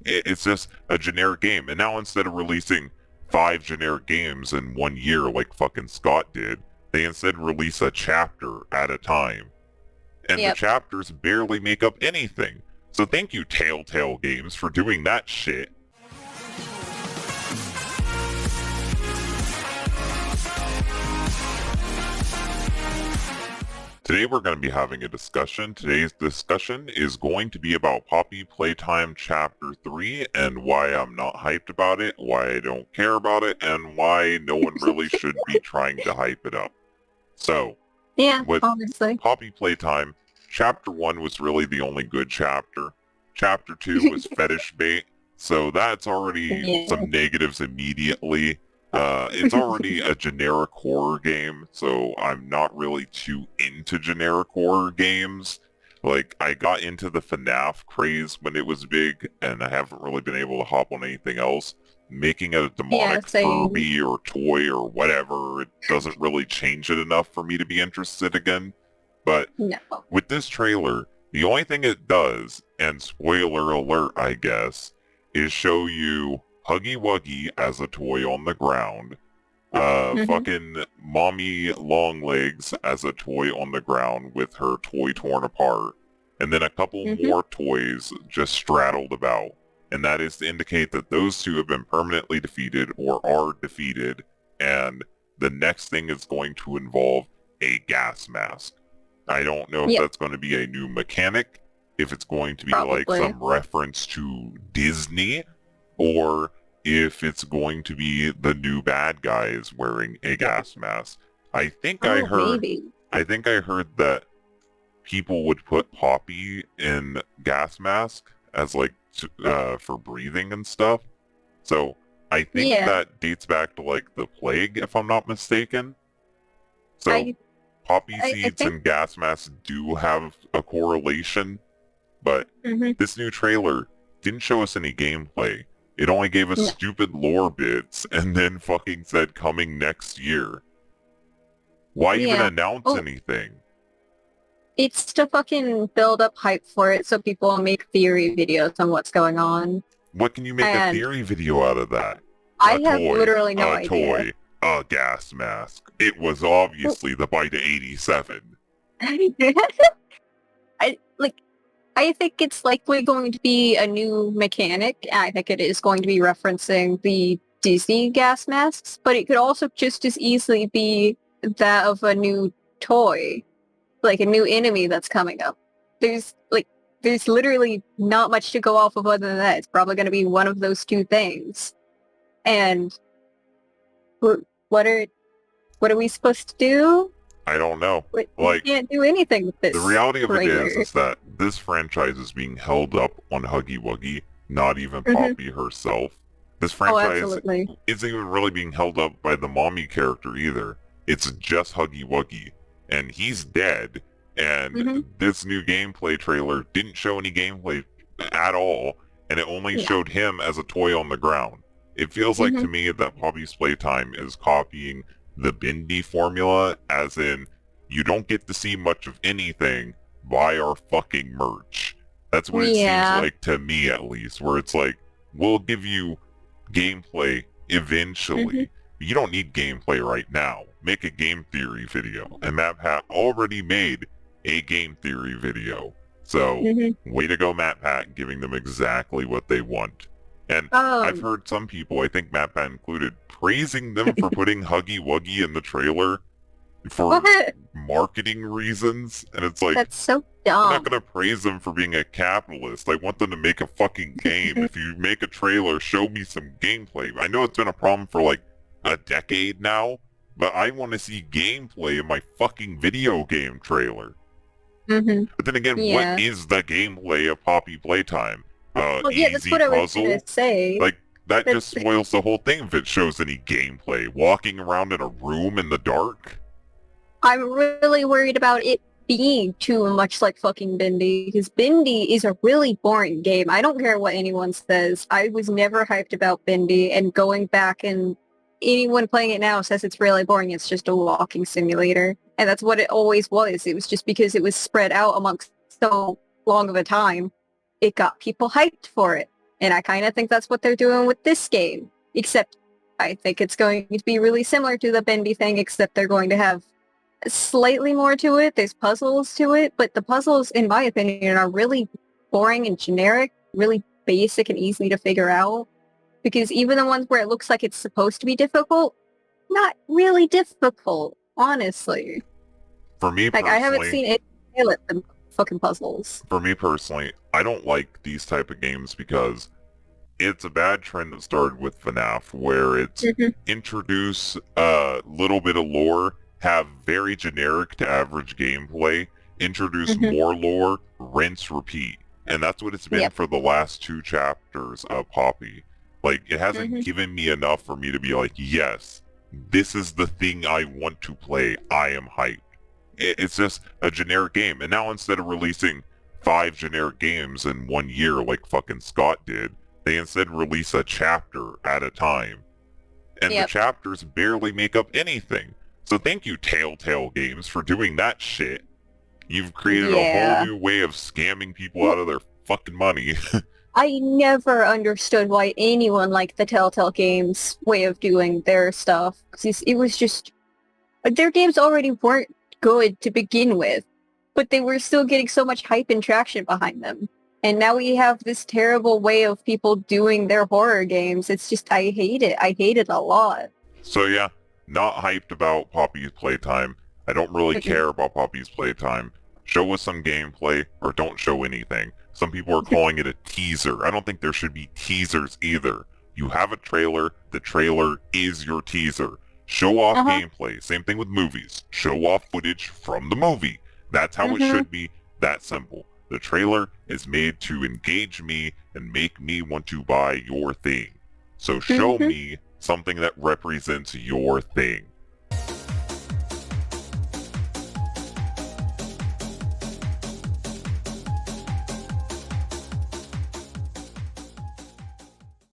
It's just a generic game. And now instead of releasing 5 generic games in 1 year like fucking Scott did, they instead release a chapter at a time. And the Yep. chapters barely make up anything. So thank you, Telltale Games, for doing that shit. Today we're going to be having a discussion. Today's discussion is going to be about Poppy Playtime Chapter 3 and why I'm not hyped about it, why I don't care about it, and why no one really should be trying to hype it up. So, Yeah, with honestly. Poppy Playtime, Chapter 1 was really the only good chapter. Chapter 2 was fetish bait, so that's already Yeah. some negatives immediately. It's already a generic horror game, so I'm not really too into generic horror games. Like, I got into the FNAF craze when it was big, and I haven't really been able to hop on anything else. Making it a Yeah, demonic same. Furby or toy or whatever, it doesn't really change it enough for me to be interested again. But No. with this trailer, the only thing it does, and spoiler alert, I guess, is show you Huggy Wuggy as a toy on the ground, Hmm. fucking Mommy Longlegs as a toy on the ground with her toy torn apart, and then a couple Hmm. more toys just straddled about. And that is to indicate that those two have been permanently defeated or are defeated, and the next thing is going to involve a gas mask. I don't know if Yep, that's going to be a new mechanic, if it's going to be like probably. some reference to Disney, or if it's going to be the new bad guys wearing a gas mask. I think I Oh, heard maybe. I think I heard that people would put Poppy in gas mask as like for breathing and stuff. So I think Yeah. that dates back to like the plague, if I'm not mistaken. So I poppy I seeds think and gas masks do have a correlation, but hmm this new trailer didn't show us any gameplay. It only gave us no. stupid lore bits and then fucking said coming next year. Why even Yeah. announce Oh, anything? it's to fucking build up hype for it so people make theory videos on what's going on. What can you make a And theory video out of that? A I have toy, literally no a idea. toy, a gas mask. It was Well, obviously the Bite 87. I like I think it's likely going to be a new mechanic. I think it is going to be referencing the Disney gas masks, but it could also just as easily be that of a new toy, like a new enemy that's coming up. There's like there's literally not much to go off of other than that. It's probably going to be one of those two things. And what are what are we supposed to do? I don't know. We Like, can't do anything with the this reality of it trailer. is that this franchise is being held up on Huggy Wuggy, not even Hmm. Poppy herself. This Oh, franchise absolutely. isn't even really being held up by the mommy character either. It's just Huggy Wuggy. And he's dead, and Hmm. this new gameplay trailer didn't show any gameplay at all, and it only Yeah. showed him as a toy on the ground. It feels like Hmm. to me that Poppy's Playtime is copying the Bindi formula, as in, you don't get to see much of anything, buy our fucking merch. That's what it seems Yeah. like to me, at least, where it's like, we'll give you gameplay Hmm. eventually. You don't need gameplay right now. Make a game theory video. And MatPat already made a game theory video. So, Hmm. way to go, MatPat, giving them exactly what they want. And I've Um, heard some people, I think MatPat included, praising them for putting Huggy Wuggy in the trailer for what? marketing reasons. And it's like, That's so I'm not dumb. gonna praise them for being a capitalist. I want them to make a fucking game. If you make a trailer, show me some gameplay. I know it's been a problem for like a decade now, but I want to see gameplay in my fucking video game trailer. Hmm. But then again, what Yeah. is the gameplay of Poppy Playtime? Well, yeah, that's Easy what I was gonna puzzle? say. Like, that That just spoils the whole thing if it shows any gameplay. Walking around in a room in the dark? I'm really worried about it being too much like fucking Bindi, because Bindi is a really boring game. I don't care what anyone says. I was never hyped about Bindi, and going back and anyone playing it now says it's really boring. It's just a walking simulator. And that's what it always was. It was just because it was spread out amongst so long of a time, it got people hyped for it. And I kind of think that's what they're doing with this game. Except I think it's going to be really similar to the bendy thing, except they're going to have slightly more to it. There's puzzles to it, but the puzzles, in my opinion, are really boring and generic, really basic and easy to figure out. Because even the ones where it looks like it's supposed to be difficult, not really difficult, honestly. For me Like, I haven't personally, seen it fail at the fucking puzzles. I don't like these type of games because it's a bad trend that started with FNAF where it's Hmm. introduce a little bit of lore, have very generic to average gameplay, introduce Hmm. more lore, rinse, repeat. And that's what it's been Yep. for the last 2 chapters of Poppy. Like, it hasn't Hmm. given me enough for me to be like, yes, this is the thing I want to play. I am hyped. It's just a generic game. And now instead of releasing 5 generic games in 1 year like fucking Scott did, they instead release a chapter at a time. And the Yep. chapters barely make up anything. So thank you, Telltale Games, for doing that shit. You've created a whole Yeah. new way of scamming people out Well, of their fucking money. I never understood why anyone liked the Telltale Games way of doing their stuff. 'Cause it was just... Like, their games already weren't good to begin with, but they were still getting so much hype and traction behind them. And now we have this terrible way of people doing their horror games. It's just, I hate it. I hate it a lot. So yeah, not hyped about Poppy's Playtime. I don't really Mm-mm. care about Poppy's Playtime. Show us some gameplay or don't show anything. Some people are calling it a teaser. I don't think there should be teasers either. You have a trailer. The trailer is your teaser. Show off Uh-huh. gameplay. Same thing with movies. Show off footage from the movie. That's how it Mm-hmm. should be. That simple. The trailer is made to engage me and make me want to buy your thing. So show Mm-hmm. me something that represents your thing.